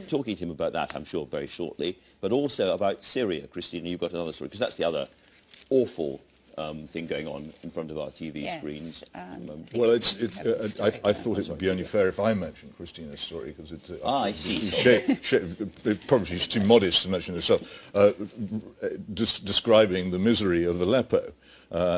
Talking to him about that, I'm sure, very shortly, but also about Syria. Christina, you've got another story, because that's the other awful thing going on in front of our TV screens. Well, I thought it would be only fair if I mentioned Christina's story, because I see. probably she's too modest to mention herself. Describing the misery of Aleppo,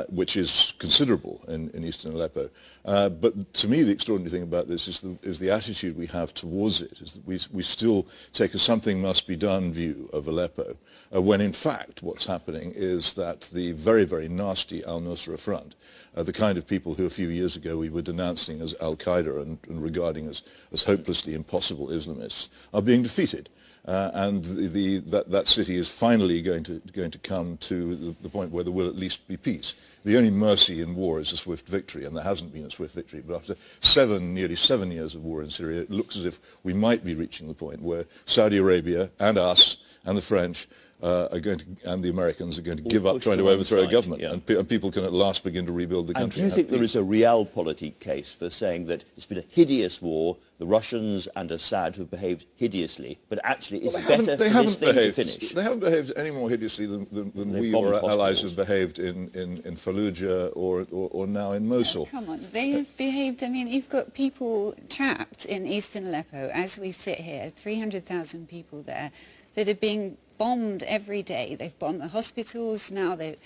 which is considerable in eastern Aleppo. But to me, the extraordinary thing about this is the attitude we have towards it, is that we still take a something must be done view of Aleppo, when in fact what's happening is that the very, very nasty al-Nusra Front, the kind of people who a few years ago we were denouncing as al-Qaeda and regarding as hopelessly impossible Islamists, are being defeated. And that city is finally going to come to the point where there will at least be peace. The only mercy in war is a swift victory, and there hasn't been a swift victory. But after nearly seven years of war in Syria, it looks as if we might be reaching the point where Saudi Arabia and us and the French and the Americans are going to give up trying to overthrow a government, and people can at last begin to rebuild the country. And do you think there is a realpolitik case for saying that it's been a hideous war, the Russians and Assad have behaved hideously, but actually it's better for this thing to finish? They haven't behaved any more hideously than we or our allies have behaved in Fallujah or now in Mosul. Come on, they have behaved. I mean, you've got people trapped in eastern Aleppo as we sit here, 300,000 people there, that are being bombed every day. They've bombed the hospitals, now they've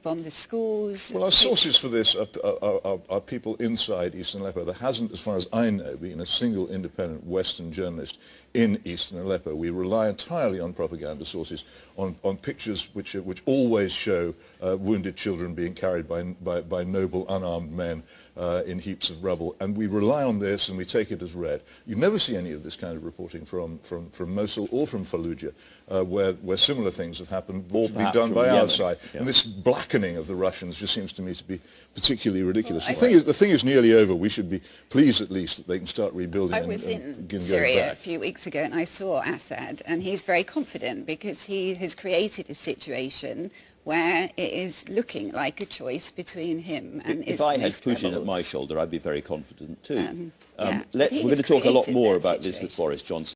bombed the schools. Well, our sources for this are people inside eastern Aleppo. There hasn't, as far as I know, been a single independent Western journalist in eastern Aleppo. We rely entirely on propaganda sources, on pictures which always show wounded children being carried by noble unarmed men in heaps of rubble, and we rely on this and we take it as read. You never see any of this kind of reporting from Mosul or from Fallujah, where similar things have happened, to be done by our side. Yeah. And this blackening of the Russians just seems to me to be particularly ridiculous. Well, the thing is nearly over. We should be pleased at least that they can start rebuilding. I was in Syria a few weeks ago and I saw Assad, and he's very confident because he has created a situation where it is looking like a choice between him and If I had Putin at my shoulder, I'd be very confident too. Yeah, we're going to talk a lot more about this with Boris Johnson.